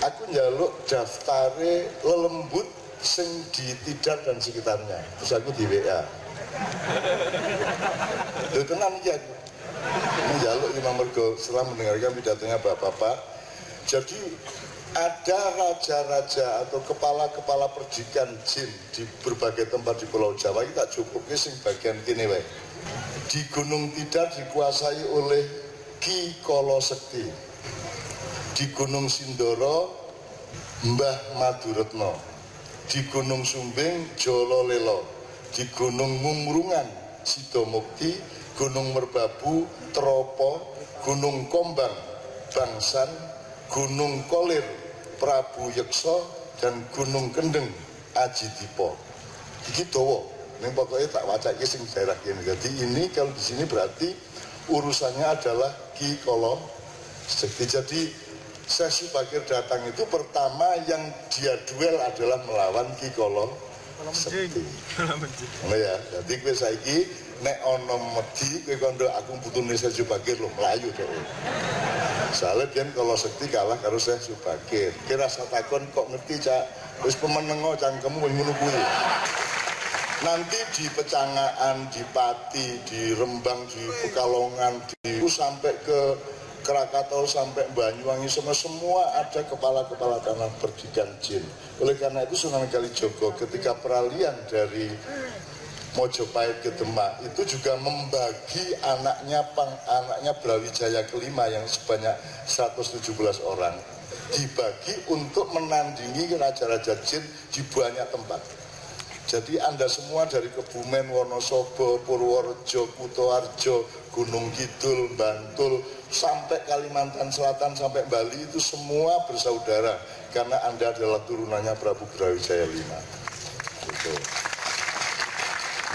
aku njaluk daftare lelembut sing di Tidar dan sekitarnya. Terus aku di WA. Lho tenan iki aku. Njaluk Imam Mergo setelah mendengarkan pidatonya Bapak-bapak. Jadi ada raja-raja atau kepala-kepala perdikan jin di berbagai tempat di Pulau Jawa kita cukup sing bagian kene wae. Di Gunung Tidar dikuasai oleh Ki Kolo Sekti. Di Gunung Sindoro Mbah Maduretno. Di Gunung Sumbing Jolo Lelo. Di Gunung Ngungrungan Sidomukti. Gunung Merbabu Tropo. Gunung Kombang Bangsan. Gunung Kolir Prabu Yekso. Dan Gunung Kendeng Aji Dipo. Iki dawa. Ning pokoknya tak waca iki sing daerah kene. Jadi ini kalau di sini berarti urusannya adalah Ki Kolo Sekti. Jadi Sesi Bakir datang itu pertama yang dia duel adalah melawan Ki Kolo Sekti. Nah ya, jadi kowe saiki nek ana medhi kowe kondo aku putune Sesi Bakir lho mlayu dhewe. Soalnya biyen Kolo Sekti kalah karo Sesi Bakir. Kira rasa takon kok ngerti cak wis pemenengo cangkemmu wis ngono kuwi. Nanti di Pecangaan, di Pati, di Rembang, di Pekalongan, sampai ke Krakatau, sampai Banyuwangi, semua ada kepala-kepala tanah perdikan jin. Oleh karena itu Sunan Kalijogo ketika peralihan dari Mojopahit ke Demak itu juga membagi anaknya Brawijaya kelima yang sebanyak 117 orang dibagi untuk menandingi raja-raja jin di banyak tempat. Jadi Anda semua dari Kebumen, Wonosobo, Purworejo, Kutoarjo, Gunung Kidul, Bantul, sampai Kalimantan Selatan, sampai Bali itu semua bersaudara karena Anda adalah turunannya Prabu Brawijaya V. Gitu.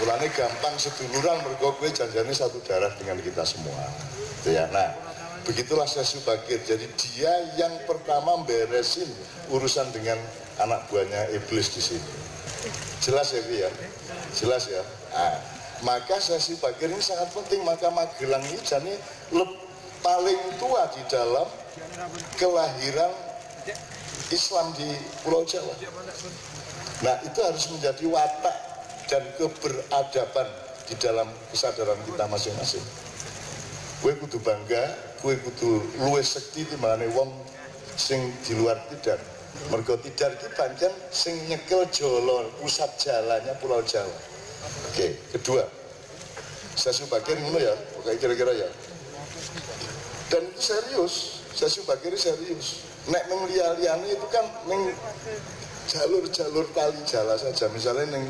Mulanya gampang seduluran mergo kowe janjane satu darah dengan kita semua. Gitu ya. Nah, begitulah Sesi Bakir. Jadi dia yang pertama beresin urusan dengan anak buahnya iblis di sini. Jelas ya, ya? Jelas ya. Nah, maka Sesi Bakir ini sangat penting. Maka Magelang ini jadi paling tua di dalam kelahiran Islam di Pulau Jawa. Nah, itu harus menjadi watak dan keberadaban di dalam kesadaran kita masing-masing. Kue kudu bangga, kue kudu luwes sekti timbangane wong sing di luar Tidar. Mergo Tidar iki pancen sing nyekel Jolo, pusat jalannya Pulau Jawa. Oke, kedua, Sesi Bakir ngono ya, pokoknya kira-kira ya. Dan itu serius, Sesi Bakir serius. Nek neng liya-liyane itu kan neng jalur-jalur kali jala saja. Misalnya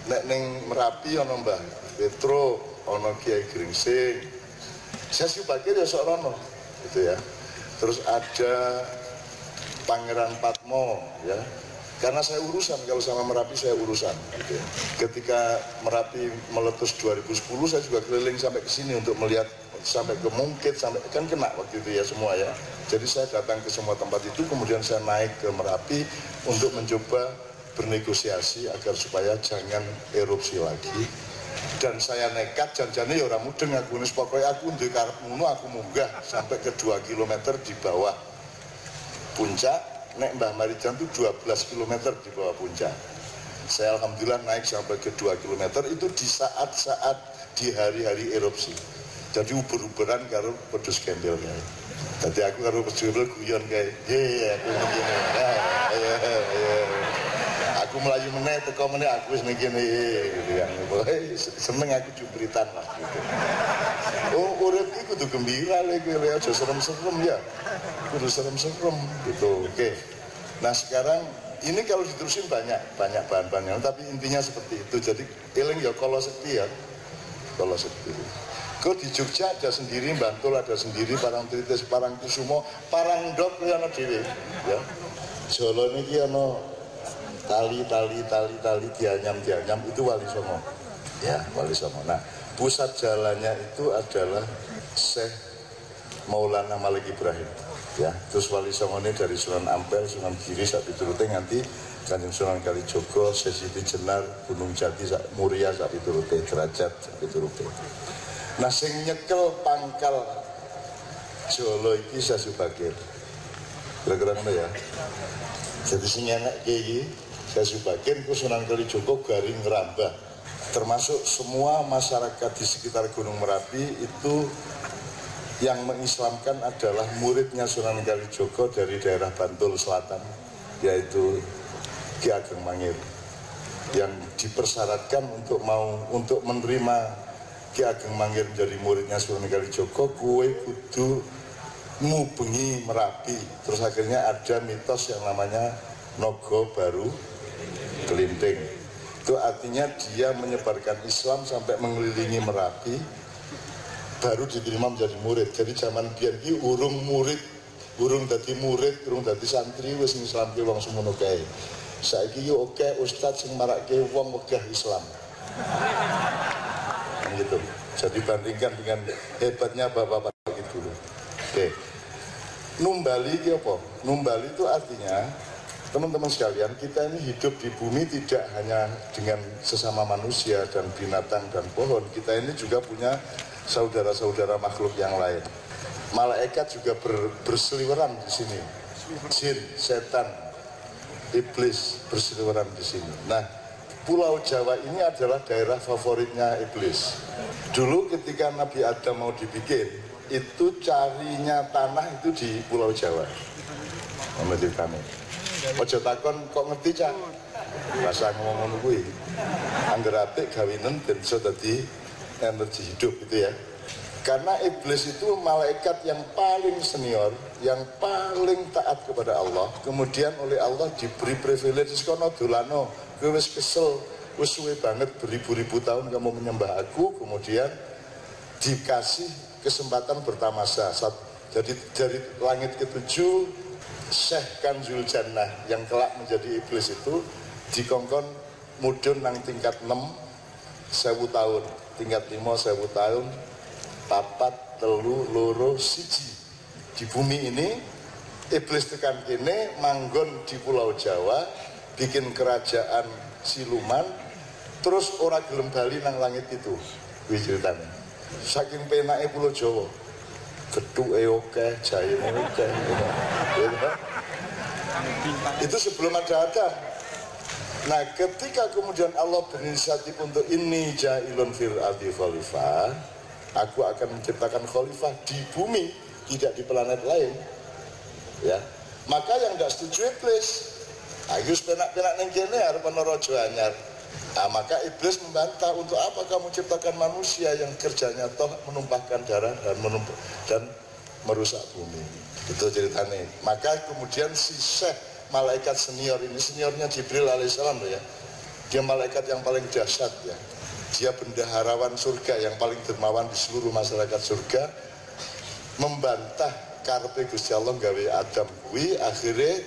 neng Merapi ana Mbah Petro, ana Kiai Gringsing. Sesi Bakir ya sok rono, gitu ya. Terus ada Pangeran Patmo, ya, karena saya urusan, kalau sama Merapi saya urusan, gitu ya. Ketika Merapi meletus 2010 saya juga keliling sampai ke sini untuk melihat sampai ke Mungkit, sampai kan kena waktu itu ya semua ya. Jadi saya datang ke semua tempat itu, kemudian saya naik ke Merapi untuk mencoba bernegosiasi agar supaya jangan erupsi lagi. Dan saya nekat janjane ya ora mudeng aku wis pokoke aku ndek karep ngono aku munggah sampai ke 2 km di bawah puncak. Nek Mbah Marijan itu 12 km di bawah puncak. Saya alhamdulillah naik sampai ke 2 km itu di saat-saat di hari-hari erupsi. Jadi uber-uberan karo pedus gembel kae. Dadi aku karo pedus gembel guyon kae. Aku ngene. Aku melayu meneh teko meneh aku wis ning kene gitu ya. Seneng aku jubritan lah gitu. Oh, urip iki kudu gembira lho kowe aja serem-serem ya. Kudu serem-serem gitu. Oke. Nah, sekarang ini kalau diterusin banyak bahan-bahannya, tapi intinya seperti itu. Jadi eling ya Kolo Sekti ya. Kolo Sekti. Kok di Jogja ada sendiri, Bantul ada sendiri, Parangtritis, Parangkusumo, Parangdok ya ana dhewe ya. Jolo niki ana tali dianyam itu Wali Songo. Ya, Wali Songo. Nah, pusat jalannya itu adalah Syekh Maulana Malik Ibrahim. Ya, terus Wali Songo ini dari Sunan Ampel, Sunan Giri sak piturute nganti Kanjeng Sunan Kalijogo, Sesiti Jenar, Gunung Jati sak Muria sak piturute, Derajat sak piturute. Nah, sing nyekel pangkal Jolo iki Sesi Bakir. Kira-kira ngono ya. Jadi sing enak iki saya sebagian ku Sunan Kalijogo garing ngerambah. Termasuk semua masyarakat di sekitar Gunung Merapi itu yang mengislamkan adalah muridnya Sunan Kalijogo dari daerah Bantul Selatan, yaitu Ki Ageng Mangir, yang dipersyaratkan untuk menerima Ki Ageng Mangir menjadi muridnya Sunan Kalijogo, kue kudu ngubengi Merapi. Terus akhirnya ada mitos yang namanya Nogo Baru Kelinting. Itu artinya dia menyebarkan Islam sampai mengelilingi Merapi, baru diterima menjadi murid. Jadi zaman biyen iki urung dadi murid, urung dadi santri wis ngislamke wong semono kae. Saiki yo oke ustaz sing marake wong wegah Islam. Gitu. Jadi bandingkan dengan hebatnya bapak-bapak gitu dulu. Oke. Numbali itu apa? Numbali itu artinya teman-teman sekalian, kita ini hidup di bumi tidak hanya dengan sesama manusia dan binatang dan pohon. Kita ini juga punya saudara-saudara makhluk yang lain. Malaikat juga berseliweran di sini. Jin, setan, iblis berseliweran di sini. Nah, Pulau Jawa ini adalah daerah favoritnya iblis. Dulu ketika Nabi Adam mau dibikin, itu carinya tanah itu di Pulau Jawa. Menurut kami. Ojo takon kok ngerti cak? Rasa ngomong ngono kuwi. Angger apik gawinen ben iso dadi energi hidup gitu ya. Karena iblis itu malaikat yang paling senior, yang paling taat kepada Allah, kemudian oleh Allah diberi privilege kono dolano, kowe wis kesel, wis suwe banget beribu-ribu tahun kamu menyembah aku, kemudian dikasih kesempatan bertamasa. Jadi dari langit ketujuh Syekh Kanzul Jannah yang kelak menjadi iblis itu dikongkon mudun nang tingkat 6 1000 tahun, tingkat 5 1000 tahun, papat telu loro siji. Di bumi ini iblis tekan kene manggon di Pulau Jawa, bikin kerajaan siluman, terus ora gelem bali nang langit itu. Kuwi ceritane. Saking penake Pulau Jawa. Getuke oke, jayene oke. Itu sebelum ada Adam. Nah, ketika kemudian Allah berinisiatif untuk ini ja'ilun fil ardi khalifah, aku akan menciptakan khalifah di bumi, tidak di planet lain. Ya. Maka yang tidak setuju iblis. Aku penak-penak ning kene arep ana raja anyar. Nah, maka iblis membantah, untuk apa kamu ciptakan manusia yang kerjanya toh menumpahkan darah dan merusak bumi. Itu ceritanya. Maka kemudian si Syekh, malaikat senior ini, seniornya Jibril alaihissalam ya. Dia malaikat yang paling dahsyat ya. Dia bendaharawan surga yang paling dermawan di seluruh masyarakat surga, membantah karepe Gusti Allah gawe Adam kuwi, akhirnya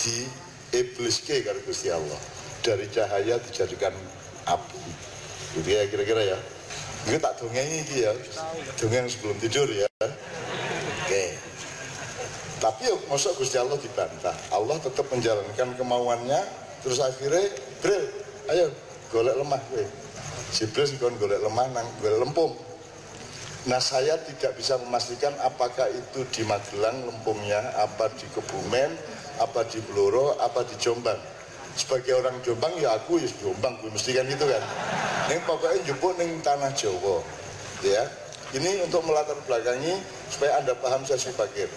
di ibliske karo Gusti Allah. Dari cahaya dijadikan api. Gitu ya kira-kira ya. Ini tak dongeng ini ya. Dongeng sebelum tidur ya. Oke. Tapi ya masa Gusti Allah dibantah. Allah tetap menjalankan kemauannya. Terus akhirnya, Bril, ayo golek lemah gue. Jibril kon golek lemah nang golek lempung. Nah, saya tidak bisa memastikan apakah itu di Magelang lempungnya, apa di Kebumen, apa di Blora, apa di Jombang. Sebagai orang Jombang ya aku ya Jombang, gue mesti kan gitu kan. Ini pokoknya jemput ning tanah Jawa, ya. Ini untuk melatar belakangi supaya Anda paham saya sebagai.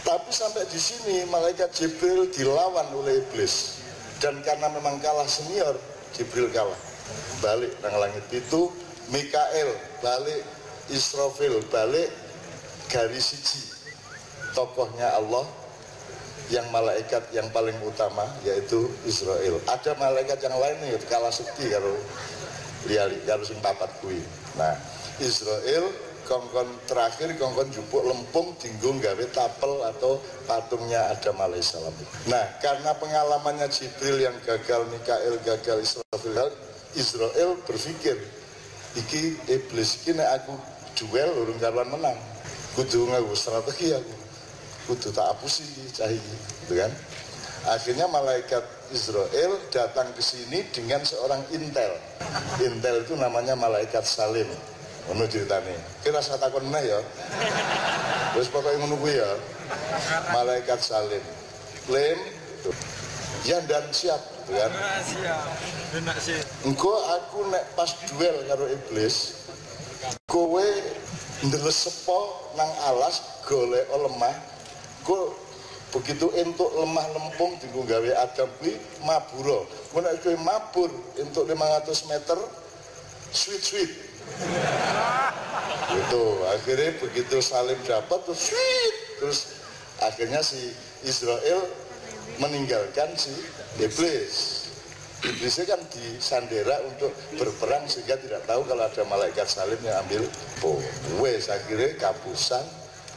Tapi sampai di sini malaikat Jibril dilawan oleh iblis, dan karena memang kalah senior, Jibril kalah. Balik nang langit itu, Mikael balik, Israfil balik, garis siji tokohnya Allah. Yang malaikat yang paling utama yaitu Israel. Ada malaikat yang lain nih kalah sekti karo liali karo sing papat kuwi. Nah, Israel kongkon terakhir kongkon jupuk lempung dinggo gawe tapel atau patungnya Adam alaihissalam. Nah, karena pengalamannya Jibril yang gagal, Mikael gagal, Israel berpikir iki iblis iki nek aku duel urung karuan menang. Kudu nganggo strategi aku. Kudu tak hapusi cahaya gitu kan. Akhirnya malaikat Israel datang ke sini dengan seorang intel. Intel itu namanya malaikat Salim. Ono ceritane. Kira rasa takon meneh ya. Terus pokoknya menunggu ya, malaikat salim, klaim, ya dan siap, gitu kan? Engko aku nek pas duel karo iblis, kowe ndelesepo nang alas golek lemah, kowe begitu entuk lemah lempung dienggo gawe Adam kuwi mabura. Mun nek kowe mabur entuk 500 meter sweet. Gitu, akhirnya begitu salim dapat terus sweet, terus akhirnya si Israel meninggalkan si iblis. Iblisnya kan disandera untuk berperang sehingga tidak tahu kalau ada malaikat salim yang ambil wes akhirnya kapusan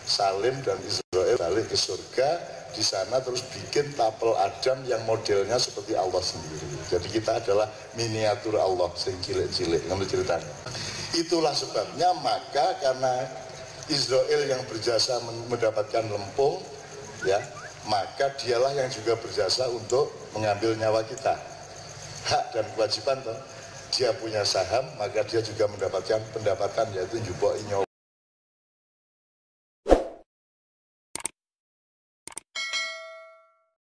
Salim dan Israel balik ke surga. Di sana terus bikin tapel Adam yang modelnya seperti Allah sendiri. Jadi kita adalah miniatur Allah sing cilik-cilik. Ngerti ceritanya? Itulah sebabnya maka karena Israel yang berjasa mendapatkan lempung, ya, maka dialah yang juga berjasa untuk mengambil nyawa kita. Hak dan kewajiban toh. Dia punya saham, maka dia juga mendapatkan pendapatan yaitu njupuk nyawa.